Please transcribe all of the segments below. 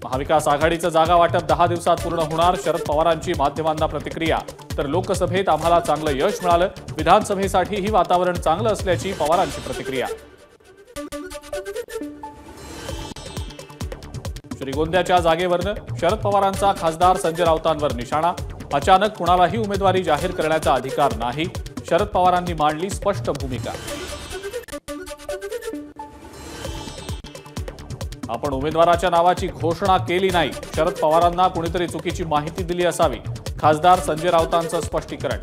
महाविकास आघाडीचं जागा वाटप 10 दिवसात पूर्ण होणार. शरद पवारांची माध्यमांना प्रतिक्रिया. तर लोकसभेत आम्हाला चांगलं यश मिळालं. विधानसभेसाठीही वातावरण चांगलं असल्याची पवारांची प्रतिक्रिया. श्रीगोंद्याच्या जागेवरनं शरद पवारांचा खासदार संजय राऊतांवर निशाणा. अचानक कुणालाही उमेदवारी जाहीर करण्याचा अधिकार नाही. शरद पवारांनी मांडली स्पष्ट भूमिका. आपण उमेदवाराच्या नावाची घोषणा केली नाही. शरद पवारांना कुणीतरी चुकीची माहिती दिली असावी. खासदार संजय राऊतांचं स्पष्टीकरण.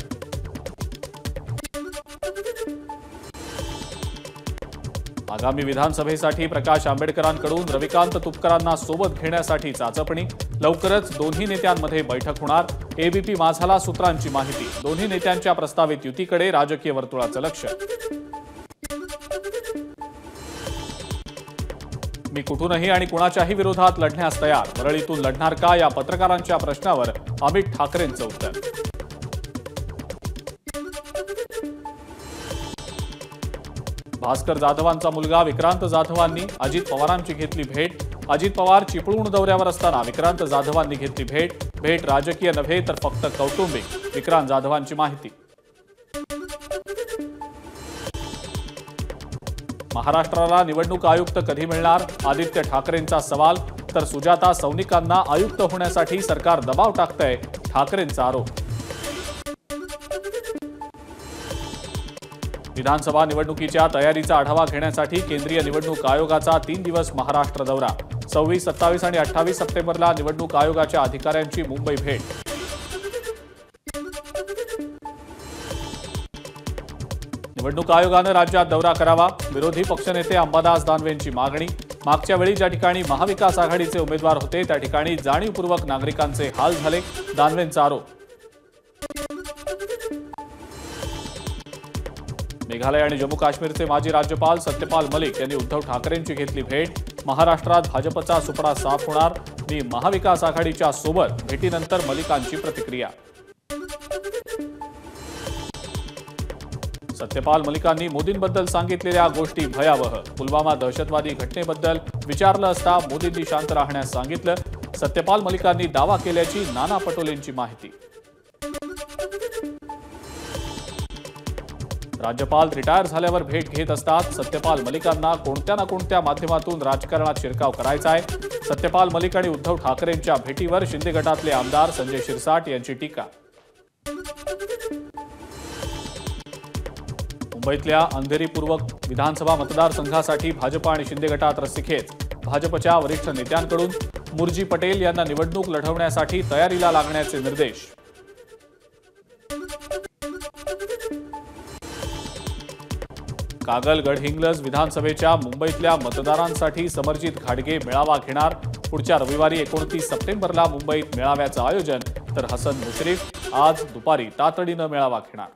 आगामी विधानसभेसाठी प्रकाश आंबेडकरांकडून रविकांत तुपकरांना सोबत घेण्यासाठी चाचपणी. लवकरच दोन्ही नेत्यांमध्ये बैठक होणार. एबीपी माझाला सूत्रांची माहिती. दोन्ही नेत्यांच्या प्रस्तावित युतीकडे राजकीय वर्तुळाचं लक्ष. मी कुठूनही आणि कुणाच्याही विरोधात लढण्यास तयार. वरळीतून लढणार का या पत्रकारांच्या प्रश्नावर अमित ठाकरेंचं उत्तर. भास्कर जाधवांचा मुलगा विक्रांत जाधवांनी अजित पवारांची घेतली भेट. अजित पवार चिपळूण दौऱ्यावर असताना विक्रांत जाधवांनी घेतली भेट. भेट राजकीय नव्हे तर फक्त कौटुंबिक. विक्रांत जाधवांची माहिती. महाराष्ट्राला निवडणूक आयुक्त कधी मिळणार? आदित्य ठाकरेंचा सवाल. तर सुजाता सौनिकांना आयुक्त होण्यासाठी सरकार दबाव टाकतंय. ठाकरेंचा आरोप. विधानसभा निवडणुकीच्या तयारीचा आढावा घेण्यासाठी केंद्रीय निवडणूक आयोगाचा 3 दिवस महाराष्ट्र दौरा. 26, 27 आणि 28 सप्टेंबरला निवडणूक आयोगाच्या अधिकाऱ्यांची मुंबई भेट. निवडणूक आयोगानं राज्यात दौरा करावा. विरोधी पक्षनेते अंबादास दानवेंची मागणी. मागच्या वेळी ज्या ठिकाणी महाविकास आघाडीचे उमेदवार होते त्या ठिकाणी जाणीवपूर्वक नागरिकांचे हाल झाले. दानवेंचा आरोप. मेघालय आणि जम्मू काश्मीरचे माजी राज्यपाल सत्यपाल मलिक यांनी उद्धव ठाकरेंची घेतली भेट. महाराष्ट्रात भाजपचा सुपडा साफ होणार. मी महाविकास आघाडीच्या सोबत. भेटीनंतर मलिकांची प्रतिक्रिया. सत्यपाल मलिकांनी मोदींबद्दल सांगितलेल्या गोष्टी भयावह. पुलवामा दहशतवादी घटनेबद्दल विचारलं असता मोदींनी शांत राहण्यास सांगितलं. सत्यपाल मलिकांनी दावा केल्याची नाना पटोलेंची माहिती. राज्यपाल रिटायर झाल्यावर भेट घेत असतात. सत्यपाल मलिकांना कोणत्या ना कोणत्या माध्यमातून राजकारणात शिरकाव करायचा आहे. सत्यपाल मलिक आणि उद्धव ठाकरेंच्या भेटीवर शिंदे गटातले आमदार संजय शिरसाट यांची टीका. मुंबईतल्या अंधेरी पूर्व विधानसभा मतदारसंघासाठी भाजप आणि शिंदे गटात रस्सीखेच. भाजपच्या वरिष्ठ नेत्यांकडून मुरजी पटेल यांना निवडणूक लढवण्यासाठी तयारीला लागण्याचे निर्देश. कागल गडहिंग्लज विधानसभेच्या मुंबईतल्या मतदारांसाठी समरजित घाटगे मेळावा घेणार. पुढच्या रविवारी 29 सप्टेंबरला मुंबईत मेळाव्याचं आयोजन. तर हसन मुश्रीफ आज दुपारी तातडीनं मेळावा घेणार.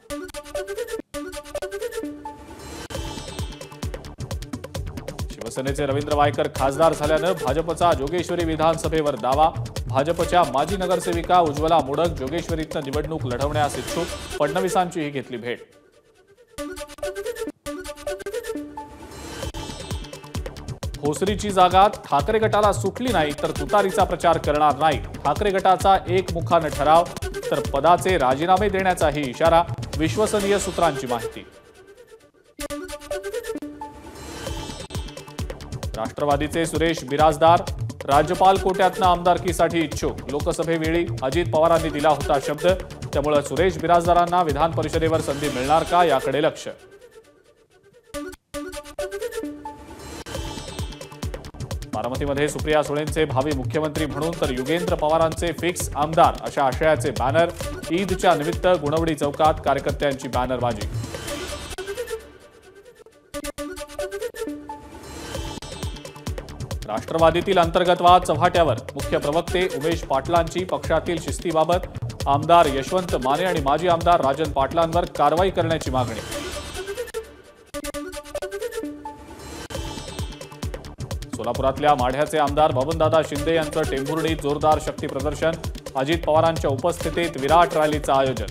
शिवसेनेचे रवींद्र वायकर खासदार झाल्यानं भाजपचा जोगेश्वरी विधानसभेवर दावा. भाजपच्या माजी नगरसेविका उज्ज्वला मोडक जोगेश्वरीतनं निवडणूक लढवण्यास इच्छुक. फडणवीसांचीही घेतली भेट. भोसरीची जागा ठाकरे गटाला सुटली नाही तर तुतारीचा प्रचार करणार नाही. ठाकरे गटाचा एकमुखानं ठराव. तर पदाचे राजीनामे देण्याचाही इशारा. विश्वसनीय सूत्रांची माहिती. राष्ट्रवादीचे सुरेश बिराजदार राज्यपाल कोट्यातनं आमदारकीसाठी इच्छुक. लोकसभेवेळी अजित पवारांनी दिला होता शब्द. त्यामुळे सुरेश बिराजदारांना विधान परिषदेवर संधी मिळणार का याकडे लक्ष. बारामतीमध्ये सुप्रिया सुळेंचे भावी मुख्यमंत्री म्हणून तर युगेंद्र पवारांचे फिक्स आमदार अशा आशयाचे बॅनर. ईदच्या निमित्त गुणवडी चौकात कार्यकर्त्यांची बॅनरबाजी. राष्ट्रवादीतील अंतर्गत वाद चव्हाट्यावर. मुख्य प्रवक्ते उमेश पाटलांची पक्षातील शिस्तीबाबत आमदार यशवंत माने आणि माजी आमदार राजन पाटलांवर कारवाई करण्याची मागणी. सोलापुरातल्या माढ्याचे आमदार बबनदादा शिंदे यांचं टेंभुर्णीत जोरदार शक्ती प्रदर्शन. अजित पवारांच्या उपस्थितीत विराट रॅलीचं आयोजन.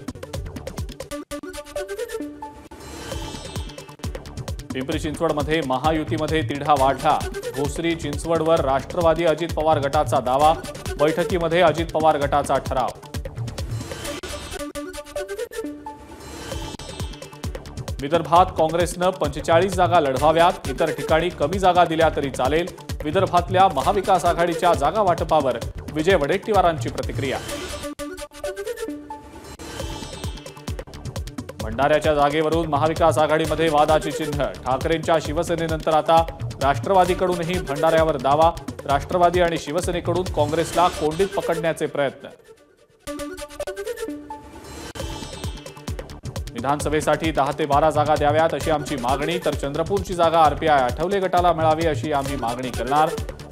पिंपरी चिंचवडमध्ये महायुतीमध्ये तिढा वाढला. भोसरी चिंचवडवर राष्ट्रवादी अजित पवार गटाचा दावा, बैठकीमध्ये अजित पवार गटाचा ठराव. विदर्भात काँग्रेसनं 45 जागा लढवाव्यात, इतर ठिकाणी कमी जागा दिल्या तरी चालेल. विदर्भातल्या महाविकास आघाडीच्या जागा वाटपावर विजय वडेट्टीवारांची प्रतिक्रिया. भंडाऱ्याच्या जागेवरून महाविकास आघाडीमध्ये वादाची चिन्ह. ठाकरेंच्या शिवसेनेनंतर आता राष्ट्रवादीकडूनही भंडाऱ्यावर दावा. राष्ट्रवादी आणि शिवसेनेकडून काँग्रेसला कोंडीत पकडण्याचे प्रयत्न. विधानसभेसाठी 10 ते 12 जागा द्याव्यात अशी आमची मागणी, तर चंद्रपूरची जागा आरपीआय आठवले गटाला मिळावी अशी आम्ही मागणी करणार.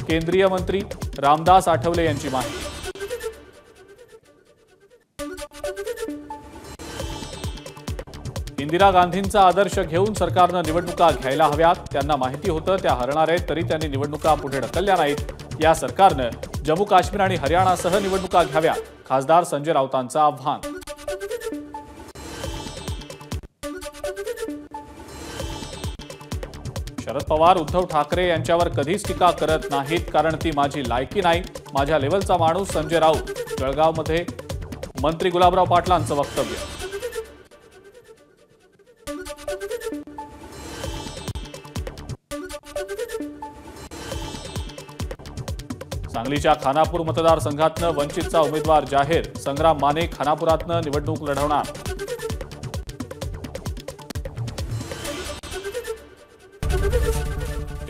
केंद्रीय मंत्री रामदास आठवले यांची माहिती. इंदिरा गांधींचा आदर्श घेऊन सरकारनं निवडणुका घ्यायला हव्यात. त्यांना माहिती होतं त्या हरणार आहेत, तरी त्यांनी निवडणुका पुढे ढकलल्या नाहीत. या सरकारनं जम्मू काश्मीर आणि हरियाणासह निवडणुका घ्याव्यात. खासदार संजय राऊतांचं आव्हान. शरद पवार उद्धव ठाकरे यांच्यावर कधीच टीका करत नाहीत, कारण ती माझी लायकी नाही. माझ्या लेव्हलचा माणूस संजय राऊत. जळगावमध्ये मंत्री गुलाबराव पाटलांचं वक्तव्य. सांगलीच्या खानापूर मतदारसंघातनं वंचितचा उमेदवार जाहीर. संग्राम माने खानापुरातनं निवडणूक लढवणार.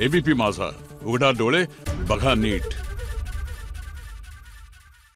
एबीपी माझा, उघडा डोळे बघा नीट.